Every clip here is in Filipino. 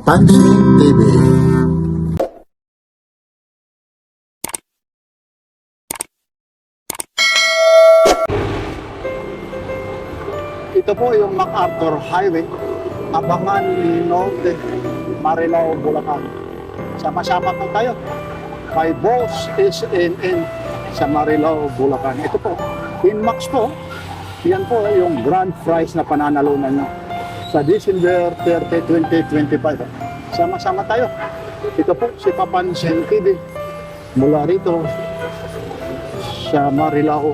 Papansin TV. Ito po yung MacArthur Highway, Abangan Norte, Marilao, Bulacan. Sama-sama po tayo. May Boss SNN sa Marilao, Bulacan. Ito po, Inmax po. Yan po yung grand prize na pananalunan nyo sa December 30, 2025. Sama-sama tayo. Ito po si Papansin TV mula rito sa Marilao,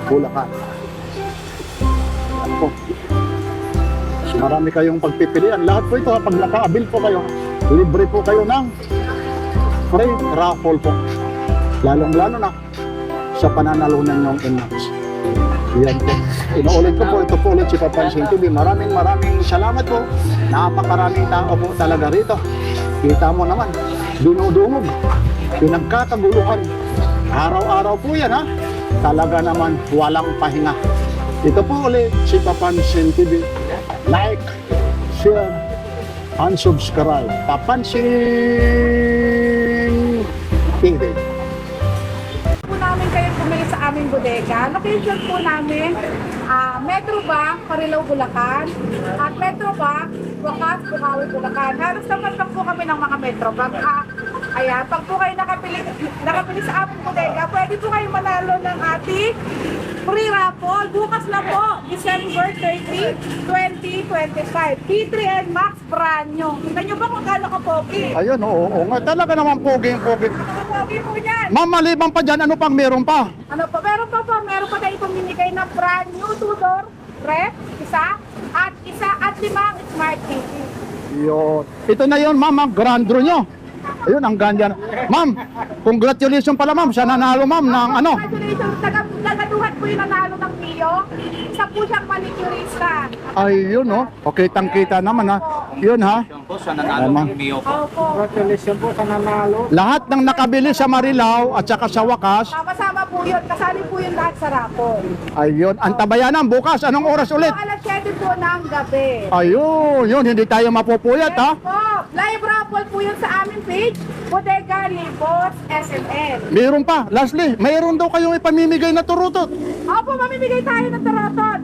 Bulacan. Yan po. Marami kayong pagpipilian. Lahat po ito, pag naka-avail po kayo, libre po kayo ng free raffle po. Lalong-lalo na sa pananalunan ng Inmax. Yan po. Inuulit ko po, ito po ulit si Papansin TV. Maraming salamat po. Napakaraming tao po talaga rito. Kita mo naman, dinudungog, pinagkakaguluhan. Araw-araw po yan, ha? Talaga naman walang pahinga. Ito po ulit si Papansin TV. Like, share, and subscribe. Papansin TV. Namin kayo bumili sa aming bodega. Location po namin, Metro Bank, Marilao, Bulacan, at Metro Bank, Wakas, Bukawi, Bulacan. Halos naman lang po kami ng mga Metro Bank. Ayan, pag po kayo nakapili sa aming bodega, pwede po kayo manalo ng ating free raffle. Bukas na po, December 30, 2025. P3N Max brand nyo. Kita nyo ba kung gaano ka-pogi? Ayun, oo nga. Talaga naman pogi. Pogi po yan. Ma'am, maliban pa dyan, ano pang meron pa? Ano pa? Meron pa tayo pamimigay na brand new two-door ref, isa, at limang smart TV. Yun. Ito na yun, ma'am, ang grandro nyo. Ayun, ang ganda. Ma'am, congratulations pala, ma'am. Sa nanalo, ma'am, ng ano? Congratulations, nagaduhan po yung nanalo ng Mio. Isa po siyang manicurista. Ayun, no? Okay, tangkita naman, ha? Yun, ha? Po sa nanalo Tama. ng Mio po. Opo. Congratulations po sa nanalo. Lahat ng nakabili sa Marilao at saka sa Wakas, Sama-sama po yun. Kasali po yun lahat sa raffle. ayun, ang tabayanan bukas. Anong oras ulit? So, alas 7 po ng gabi. Ayun, yun, hindi tayo mapupuyat, ha? Yes po. Live raffle po yun sa aming page, Bodega ni Boss SMN. Meron pa. Lastly, mayroon daw kayong ipamimigay na turutot. Opo, mamimigay tayo ng taratot.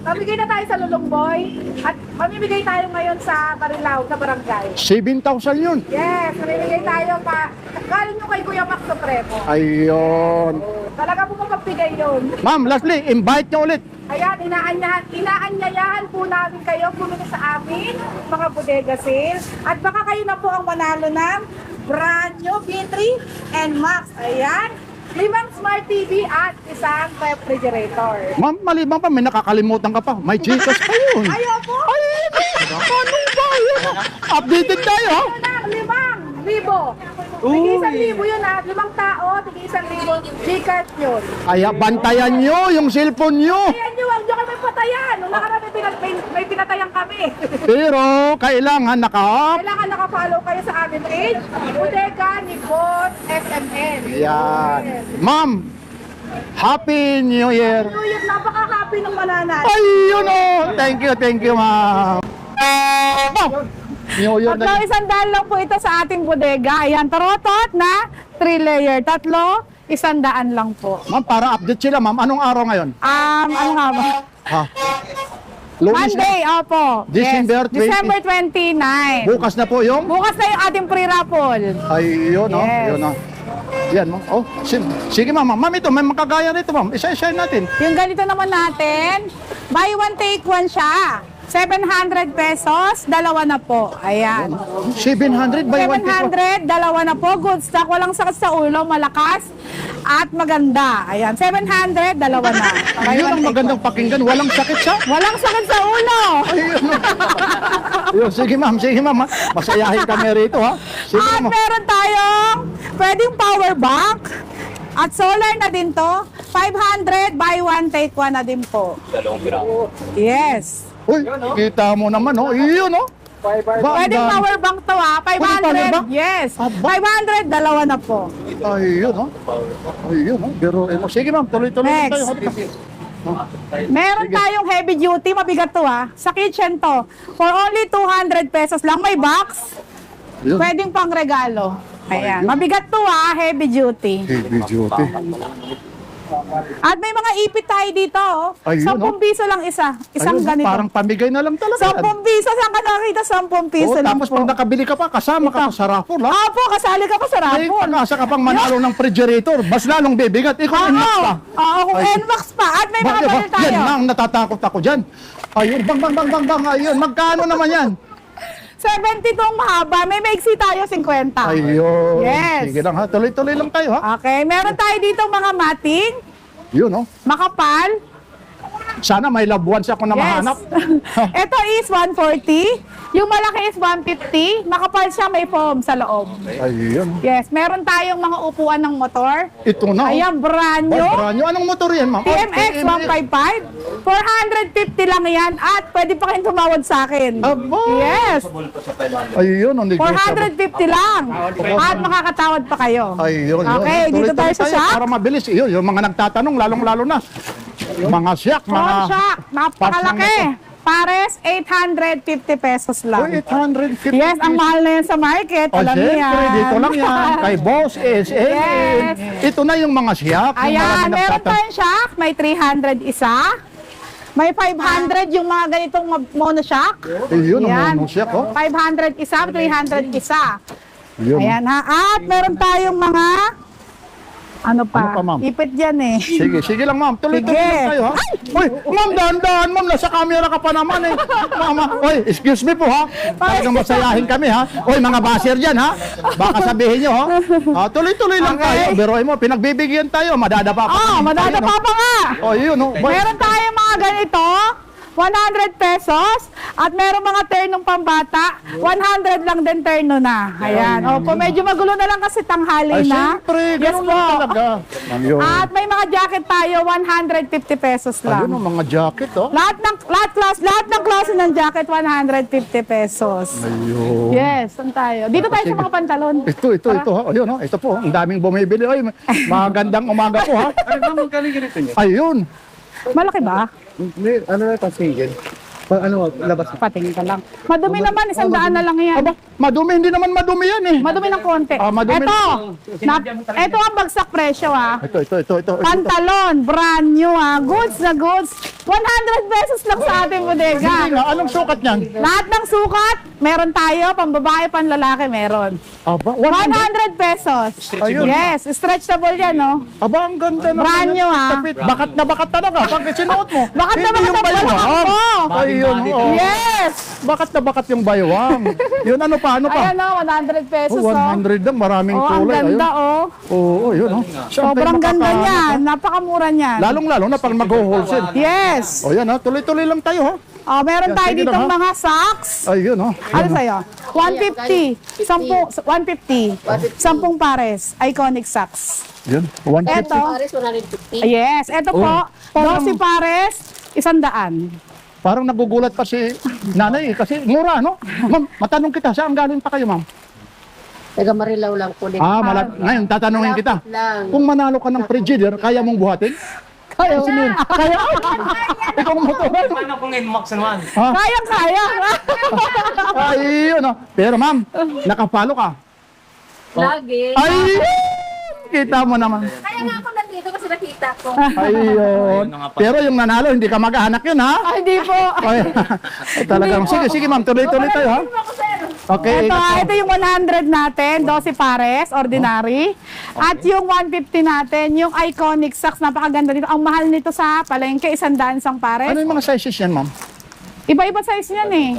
Mamimigay na tayo sa Lulungboy at mamimigay tayo ngayon sa Marilao, sa barangay. 7,000 yun. Yes, mamimigay tayo pa. Galing nyo kay Kuya Max Supremo. Ayun. Talaga po magbigay yun. Ma'am, lastly, invite nyo ulit. Ayan, inaanyayahan po namin kayo pumunta sa amin, mga bodega sales. At baka kayo na po ang manalo ng brand new B3 and Max. Ayan, 5 smart TV at isang refrigerator. Ma'am, maliban pa, may nakakalimutan ka pa. May Gcash pa yun. Ayaw po! Ay, ano ba yun? Updated tayo, ha? Ito na, 5,000. Tig 1,000 yun ha, 5 tao, tig 1,000 Gcash yun. Kaya bantayan nyo yung cellphone nyo. Ayan nyo, huwag nyo kami patayan. Nung nakarami may pinatayan kami. Pero kailangan naka-up. Kailangan nakafollow kayo sa aming page, Bodega ni Boss SMN. Yan. Ma'am, Happy New Year. New Year, napaka-happy ng mananay. Ayun o. Thank you, ma'am. New Year Tatlo, na. 100 lang po ito sa ating bodega. Ayan, tarotot na 3-layer. Tatlo, 100 lang po. Ma'am, para update sila, ma'am. Anong araw ngayon? Ano nga ba? Ha? Lunes na. Monday, opo. December 20. December 29. Bukas na po yung? Bukas na yung ating pre-raffle. Ayun o. Yes. Yun o. Yan mo. Oh, sige ma'am. Ma'am, ito, may makagaya nito, ma'am. Isa-isa natin. Yung ganito naman natin, buy one, take one siya. 700 pesos, dalawa na po. Ayan. 700 by 1 700, dalawa na po. Good stock, walang sakit sa ulo, malakas at maganda. Ayan, 700, dalawa na. Buy Yun one, ang take magandang pakinggan. Walang sakit sa. one. Walang sakit sa ulo. Ayun, sige ma'am. Ha? Masayahin kami rito, ha? Sige At ma'am. meron tayong pwedeng power bank. At solar na din to. 500, buy one, take one na din po. Dalawang piraso. Yes. Uy, kita mo naman, oh. Iyon, oh. Pwedeng power bank to ha. Pwede power 500, bank? yes. Aba. 500, dalawa na po. Ayun, oh. Ayun, oh. Pero, sige ma'am, tuloy-tuloy Next. tayo. Meron tayong heavy duty, mabigat to sa kitchen to. For only 200 pesos lang, may box. Yun. Pwedeng pang regalo. Ayan, mabigat to heavy duty. Heavy duty. At may mga ipit tayo dito, Ayun, 10 piso lang isa. Isang Ayun, ganito. parang pamigay na lang talaga. 10 piso, saan ka nakita 10 piso lang Tapos po? pag nakabili ka pa, kasama ka pa sa raffle, ha? Opo, kasali ka pa sa Ay, raffle. pag-asa ka pang manalo ng refrigerator, mas lalong bibigat. Ikaw inmax pa. Oo, kung Ay. NMAX pa. At may mga Bakit ba? balik tayo. Yan na ang natatakot ako dyan. Ayun, bang. Ayun, magkano naman yan? 70 tong mahaba. May maiksi tayo, 50. Ayun. Yes. Sige lang ha, tuloy-tuloy lang tayo ha. Okay, meron tayo dito mga mating, Yun oh. makapal. Sana may loved ones ako na mahanap. Ito is 140. Yung malaki is 150. Makapal siya, may foam sa loob. Ayun. Yes, meron tayong mga upuan ng motor. Ito na. Ayan, brand new. Branyo. Anong motor yan, ma'am? TMX 155. 450 lang yan. At pwede pa kayong tumawad sa akin. Abo. Yes, Ayun, ang negotiable. 450 lang. At makakatawad pa kayo. Ayun, Okay, yun. dito tayo Tuloy-tuloy sa shop. Para mabilis. Yun, yung mga nagtatanong, lalong-lalo na. Mga siyak, mga... Phone shock, parts ng napakalaki. ito. Pares, 850 pesos Uy, lang. 850. Yes, ang mahal na yan sa market. O, Alam niyo siyempre, yan. dito lang yan. Kay Boss SM. Yes. Ito na yung mga siyak. yung Ayan, marami meron nagtatanong. tayong shock. May 300 isa. May 500 yung mga ganitong monoshock. Ayun, Ayan. ang siyak, oh. 500 isa, 300 isa. Yun. Ayan ha. At meron tayong mga... Ano pa? Ano pa, ma'am? Ipit yan eh. Sige lang, ma'am. Tuloy-tuloy Sige. lang tayo, ha? Uy, ma'am, dahan-dahan, ma'am. Nasa camera ka pa naman, eh. Mama, uy, excuse me po, ha? Talagang masayahin kami, ha? Uy, mga basher dyan, ha? Baka sabihin nyo, ha? Tuloy-tuloy lang Okay. tayo. Biruin mo, pinagbibigyan tayo. Madadapa pa. Madadapa pa nga. Oh, yun, oh. Boy, Meron tayong mga ganito, 100 pesos. At meron mga ternong pambata, 100 lang din terno na. Ayan. Opo, medyo magulo na lang kasi tanghali ay, na. siyempre. Yes Ganun po. lang talaga. Ayun. At may mga jacket tayo, 150 pesos lang. Ayun, oh, mga jacket, oh. Lahat ng klase ng jacket, 150 pesos. Ayun. Yes, saan tayo? Dito tayo sa mga pantalon. Ito, ha? Ayun, ha? Ito po. Ang daming bumibili. Ay, magandang umaga po, ha? Ano ba magaling ganito niya? Ayun. Malaki ba? Hindi, ano na ito, single. Ano, labas na. Patingin ka lang. Madumi naman, 100 na lang yan. Aba, madumi. Hindi naman madumi yan, eh. Madumi ng konti. Madumi. Ito ang bagsak presyo Ito. Pantalon, brand new Goods na goods. 100 pesos lang sa ating bodega. Hindi nga, anong sukat niyan? Lahat ng sukat, meron tayo. Pambabae, panlalaki, meron. Aba, 100 pesos. Ayun. Yes, stretchable yan, no? Aba, ang ganda naman. Brand new, Tapit. Bakat na bakat talaga pag sinuot mo. Bakat na Hindi bakat yung ang baywang. balakang ko. Ayun, oo. Yes! Bakat na bakat yung baywang. Yun, ano pa? Ayan, no, 100 pesos, Oh, 100 lang, maraming Oh, ang kulay. ganda, Ayun. Oo, yun, oh. Sobrang ganda niyan. Napakamura niyan. Lalong-lalo na pag mag-wholesale. Yes. O yan, ha? Tuloy-tuloy lang tayo, ha? Meron Yan, tayo sige dito lang, ha? mga socks. Ayun, oh. Ano sa'yo? 150. 150. 10 pares. Iconic socks. Yun, 150. Eto. Pares 150. Yes. Eto po. Oh. 12 pares. 100. Parang nagugulat pa si nanay, kasi mura, no? Ma'am, matanong kita, saan galing pa kayo, ma'am? Taga Marilaw lang po din. Ngayon, tatanungin kita. Lang. Kung manalo ka ng frigidaire, kaya mong buhatin? Kaya na. Kaya? Ikaw ang motoran. Paano kung NMAX naman? Kaya. Ayun, no? Pero ma'am, nakapalo ka. Lagi. Ay! Kita mo naman. Kaya nga ako nandito kasi nakita ko. Ayun. Pero yung nanalo, hindi ka mag-anak yun, ha? Ay, hindi po. Ay, talagang. Sige, ma'am. Tuloy-tuloy tayo, ha? Okay. Ito yung 100 natin, 12 pares, ordinary. At yung 150 natin, yung iconic socks, napakaganda dito. Ang mahal nito sa palengke, 100 isang pares. Ano yung mga sizes yan, ma'am? Iba-iba size niyan eh.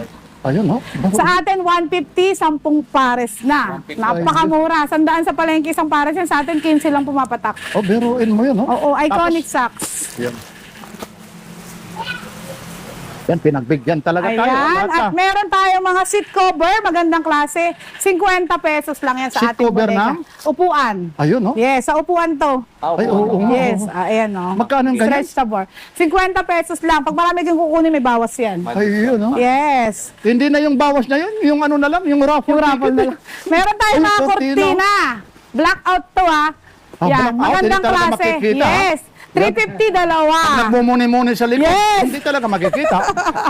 Ayun, no? Sa atin, 150, 10 pares na. Napakamura. 100 sa palengke, isang pares yan. Sa atin, 15 lang pumapatak. Oh, biruin mo yun, no? Oo, iconic socks. Yan, pinagbigyan talaga tayo. Ayan. Lahat, At meron tayong mga seat cover, magandang klase. 50 pesos lang yan sa Seat ating cover bodega. na? Upuan. Ayun, no? Yes, sa upuan to. Ay, oo nga. Yes, ayan o. Magkano yung ganyan? Stretchable. 50 pesos lang. Pag marami kang kukunin, may bawas yan. Ayun, no? Yes. Hindi na yung bawas na yun, yung ano na lang, yung raffle. Yung raffle na lang. Meron tayong Ay, mga cortina. kortina. Blackout to Ah, Yan, blackout. magandang Hindi talaga klase. makikita, ha? Yes. 350 dalawa. Nagmumuni-muni sa likod. Yes. Hindi talaga makikita.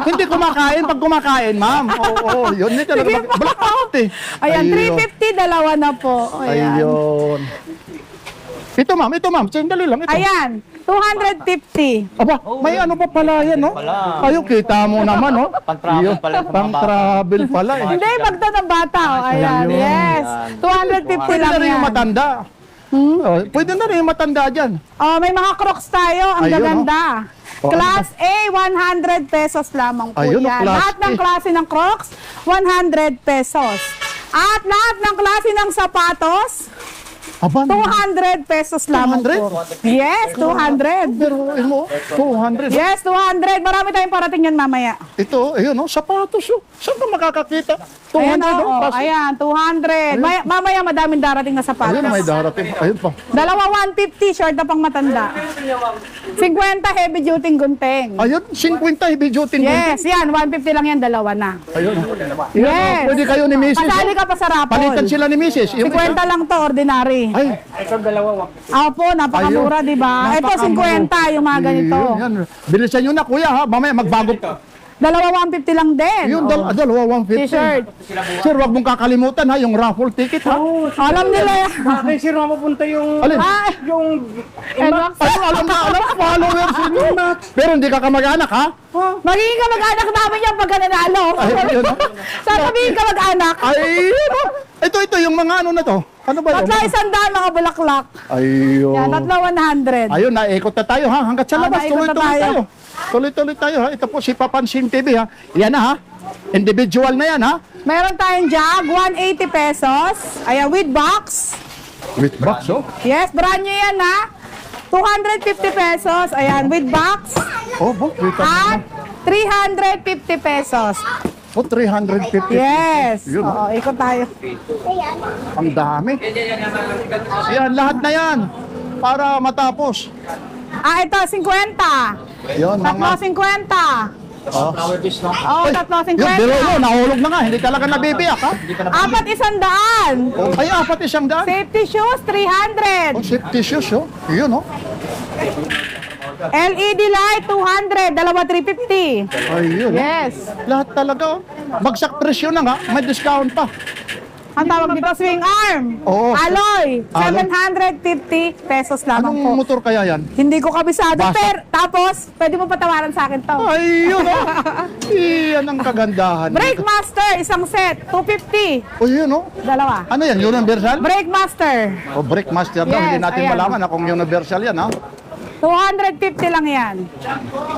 Hindi kumakain pag kumakain, ma'am. Oo, yun. Hindi talaga makikita. Blackout eh. Ayan, Ayun. 350 dalawa na po. Ayan. Ayun. Ito, ma'am. Sandali lang. Ito. Ayan, 250. Aba, may ano pa pala yan, no? Ayun, kita mo naman, no? Pang-travel pala sa mga Pang-travel pala, eh. Hindi, magda ng bata. Oh. Ayan, Ayun. yes. 250 Pwede lang na rin yan. yung matanda. Oh, pwede na rin yung matanda dyan. Oh, may mga Crocs tayo. Ang Ayun, gaganda. Oh, Class A, 100 pesos lamang po Ayun, yan. Class Lahat ng A. klase ng Crocs, 100 pesos. At lahat ng klase ng sapatos, Aba, 200 pesos lamang 200? po. Yes, 200. pero mo, 200. Yes, 200. Marami tayong parating yan mamaya. Ito, ayun, no? Sapatos, oh. Saan ka makakakita? 200, Ayan, oh. oo. Pas- Ayan, 200. Mamaya madaming darating na sapatos. Ayun, may darating. Ayun pa. Dalawa 150, short na pang matanda. 50 heavy duty gunting. Ayun, 50 heavy duty. Yes, yan. 150 lang yan, dalawa na. Ayun. Yes. Pwede kayo ni Mrs. Pasali ka pa sa rapol. Palitan sila ni Mrs. 50 lang to, ordinary. Ay, Opo, napakamura, di ba? Ito, 50 yung mga ganito. Yan. Bilisan nyo na, kuya, ha? Mamaya magbago. Dalawa 150 lang din. Yun, Oh. dalawa 150. T-shirt. Sir, wag mong kakalimutan, ha? Yung raffle ticket, ha? Alam nila yan. Bakit sir mapupunta yung Alin? Ah, yung Enox. Alam na, followers nyo. Pero hindi ka kamag-anak, ha? Magiging kamag-anak namin yan pagka nanalo. Ay, yun, ha? Sasabihin kamag-anak. Ay, yun, ha? Ito, yung mga ano na to. Ano ba yun? Tatlo 100 mga bulaklak. Ayun. Yan, tatlo 100. Ayun, naikot na tayo, ha? Hanggat sa labas, naikot na tuloy-tuloy tayo. tayo. Tuloy-tuloy tayo, ha? Ito po si Papansin TV, ha? Yan na, ha? Individual na yan, ha? Meron tayong jug, 180 pesos. Ayan, with box. With box, oh. Yes, brand new yan ha. 250 pesos. Ayan, with box. Oh, book. At 350 pesos. Oh, 350. Yes. Yun. Oo, ikot tayo. Ang dami. Yan, lahat na yan. Para matapos. Ah, ito, 50. Yun, Tatlo, 50. Oh. Oo, tatlo, Yun, biro mo, 50. nahulog na nga. Hindi talaga nabibiyak, ha? Apat 100. Oh, ay, apat 100. Safety shoes, Oh, 300. safety shoes, oh. Yun, oh. LED light, 200. Dalawa, 350. Ayun. Yes. Lahat talaga, oh. Bagsak presyo na nga. May discount pa. Ang tawag dito, swing arm. Oo. Alloy, Alloy. 750 pesos lamang po. Anong motor kaya yan? Hindi ko kabisado, Basa. pero tapos, pwede mo patawaran sa akin to. Ayun, oh. Iyan ang kagandahan. Brake Master, isang set, 250. Oh, yun, oh. Dalawa. Ano yan, universal? Brake Master, O brake master daw, Yes, hindi natin ayan. malaman kung universal yan, ha? 250 lang yan.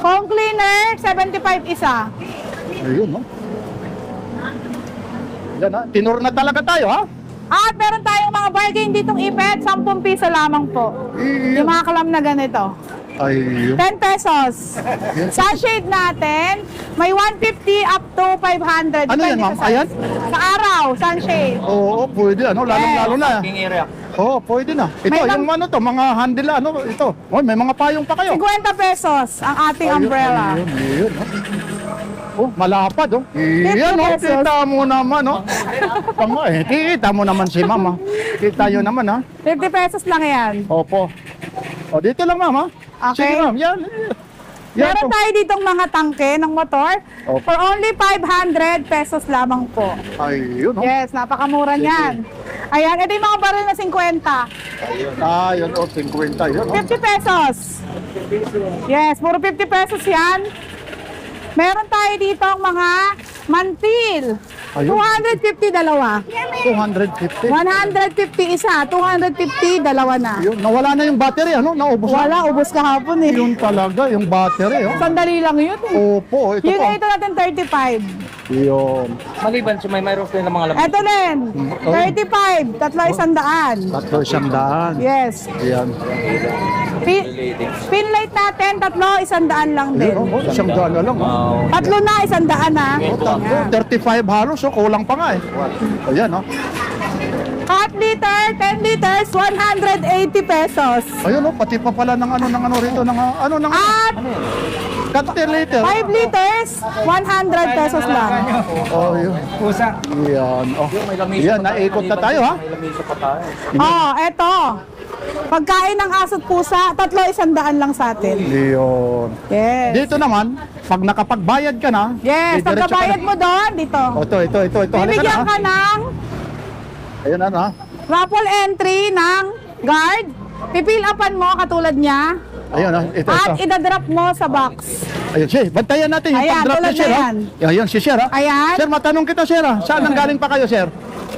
Foam cleaner, 75 isa. Ayun, no? Yan, ha? Tinur na talaga tayo, ha? At meron tayong mga bargain ditong ipet, 10 piso lamang po. Yung mga kalam na ganito. Ayun. 10 pesos. Sunshade natin, may 150 up to 500. Ano yan, Depende ma'am? sa size. Ayan? Sa araw, sunshade. Oo, pwede, ano? Lalong-lalo na. king area. Oo, pwede na. Ito, May yung ano to, mga handle, ano, ito. Oh, may mga payong pa kayo. 50 pesos ang ating umbrella. Ayun, oh, malapad, oh. Iyan, oh, pesos. kita mo naman, oh. Tama, eh, kita mo naman si mama. Kita yun naman, ha? 50 pesos lang yan. Opo. O, dito lang, ma'am, ha? Okay. Sige, ma'am, yan. Yan Meron po. tayo ditong mga tangke ng motor Opo. for only 500 pesos lamang po. Ayun, oh. Yes, napakamura niyan. Ayan, ito yung mga baril na 50. Ayun, oh, 50, yun, oh. 50 pesos. Yes, puro 50 pesos yan. Meron tayo dito ang mga mantil. Ayun. 250 dalawa. 250. 150 isa, 250 dalawa na. Yun, nawala na yung battery, ano? Naubos na. Wala, ubos kahapon eh. Yun talaga, yung battery, oh. Sandali lang yun eh. Opo, ito Yung po. ito natin 35. Yun. Maliban sa may mayroon din ng mga labi. Ito din, 35. Tatlo 100. Tatlo 100. Yes. Yan. Pin light natin, tatlo 100 lang din. Yun, oh, 100 na lang, oh. Tatlo na 100 ha. Tatlo, 35 halos, oh. Kulang pa nga, eh. Ayan, oh. Half liter, 10 liters, 180 pesos. Ayun, oh, pati pa pala ng ano rito, ng At 10 liter. 5 liters, 100 pesos lang. Oh, yun. Pusa. Yan, oh. May lamisa Yan, pa tayo. naikot na tayo, ha? May lamisa pa tayo. Oh, eto. Pagkain ng aso't pusa, 300 lang sa atin. Yun. Yes. Dito naman, pag nakapagbayad ka na, Yes, didiretso ka pagkabayad na. mo doon, dito. Oh, ito. Halika Bibigyan na. ka ng Ayun ano ha. raffle entry ng guard. Pipil upan mo katulad niya. Ayun ha. Ito. At idadrop mo sa box. Ayun, Sir. Bantayan natin yung Ayan, pag-drop ni tulad Sir, na ha? yan. Ayun, si Sir, ha? Ayan. Sir, matanong kita, Sir, ha? Saan nang galing pa kayo, Sir?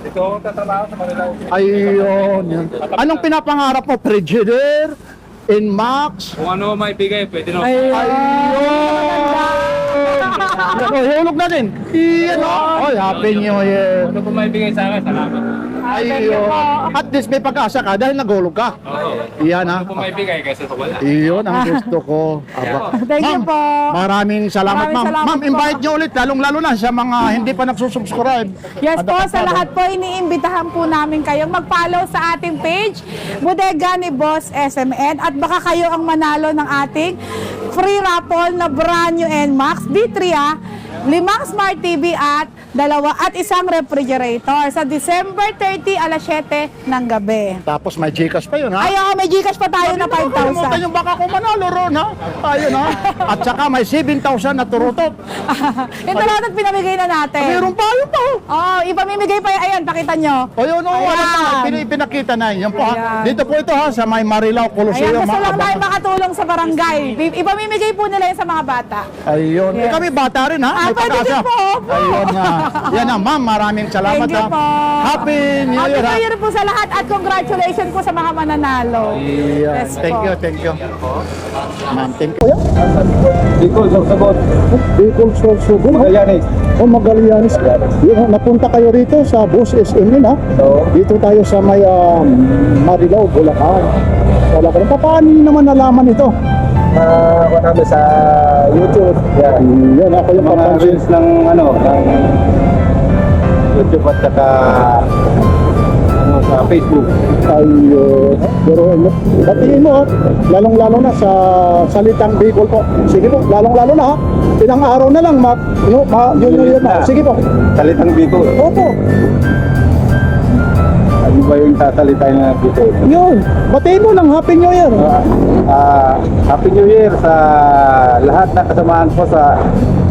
Ito, tatrabaho sa Marilao. Ayun, yun. Anong pinapangarap mo? Frigidaire? Inmax? Kung ano maibigay, pwede na. Ayun! Hulog na din. Iyan, oh. Oy, Happy New Year. Ano po maibigay sa akin, salamat. Ayun. At least may pag-asa ka dahil nagulog ka. Oo. Iyan, ha? Ano po maibigay kasi wala. Iyon ang gusto ko. Aba. Thank you Ma'am, po. maraming salamat, Maraming ma'am. salamat Ma'am, po. invite nyo ulit, lalong-lalo na sa mga hindi pa nagsusubscribe. Yes po, Adaptado. sa lahat po, iniimbitahan po namin kayong mag-follow sa ating page, Bodega ni Boss SMN, at baka kayo ang manalo ng ating free raffle na brand new NMAX D3 5 Smart TV at 2 at isang refrigerator sa December 30 alas 7 ng gabi. Tapos may Gcash pa yun, ha? Ay, may Gcash pa tayo na Kalimutan 5,000. yung baka ko manalo ron, ha? Ayun, ha? At saka may 7,000 na turutot. Ito lahat at pinamigay na natin. Meron pa, yun pa, oh. Oh, ipamimigay pa yan. Ayan, pakita nyo. O yun, oh, Ayan. ano pa, pinakita na yun. Yan po, ha? Ayan. Dito po ito, ha? Sa may Marilao Ayan, Coliseum, gusto lang tayo ha? makatulong sa barangay. Ipamimigay po nila yan sa mga bata. Ayun. Yes. Eh, kami bata rin, ha? Ah, May pwede pag-asa. din po, opo. Ayun, ha? Yan, ha, ma'am. Maraming salamat, Thank you ha? po. Happy New Happy Year, ha? New Year po sa lahat at congratulations po sa mga mananalo. Yeah. Yes Thank po. you, thank you. Ma'am, thank you. Bicol, Sorsogon. Bicol, Sorsogon. Magallanes. O Magallanes. Yun, napunta kayo rito sa Boss SMN, ha? Oo. Dito tayo sa may Marilao, Bulacan. Wala ka rin. Paano nyo naman nalaman ito? Ako namin sa YouTube. Yan. Yan, ako yung Mga papansin. reels ng ng YouTube at saka sa Facebook. Ay, pero batiin mo, ha? Lalong-lalo na sa salitang Bicol po. Sige po, lalong-lalo na, ha? Ilang araw na lang, yun na. Sige po. Salitang Bicol. Opo. Ano ba yung sasalitay na Bicol? Yun. Batiin mo ng Happy New Year. Happy New Year sa lahat na kasamahan ko sa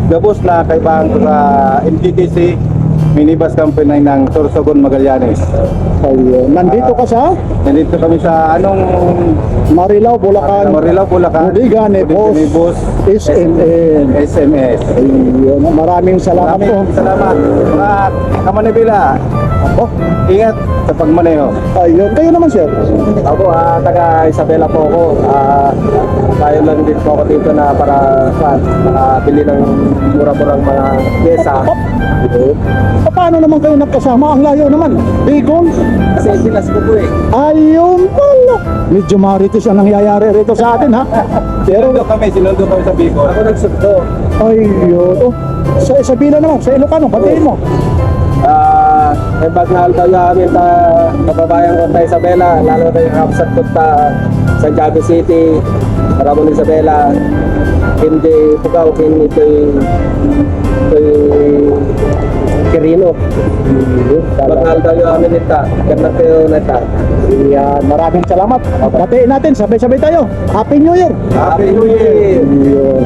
gabos na kaibahan ko sa MTTC Minibus Company ng Sorsogon, Magallanes. Ay, nandito ka sa Nandito kami sa Marilao, Bulacan. Marilao, Bulacan. Bodega ni Boss SMN. SMS. Ayun, maraming salamat po. Maraming salamat. Mga kamanibila, Oh, ingat sa pagmaneho. ayun. Kayo naman, sir. Ako, taga Isabela po ako. Tayo lang din po ako dito na para makabili ng mura-murang mga pyesa. Paano naman kayo nagkasama? Ang layo naman. Bicol. Kasi pinas ko po eh. Ayun pala. Medyo marites ang nangyayari rito sa atin, ha? Pero, Sinundo kami sa Bicol. Ako nagsundo. ayun. Oh, sa Isabela naman, sa Ilocano, batiin mo. May bagnahal tayo namin sa kababayan ko sa Isabela, lalo na yung kapsat ko sa Santiago City, Ramon Isabela, hindi Pugaw, hindi kay Quirino. Bagnahal tayo namin nita, karena tayo nita. Yan, maraming salamat. Batiin natin, sabay-sabay tayo. Happy New Year. Happy New Year! Ayun.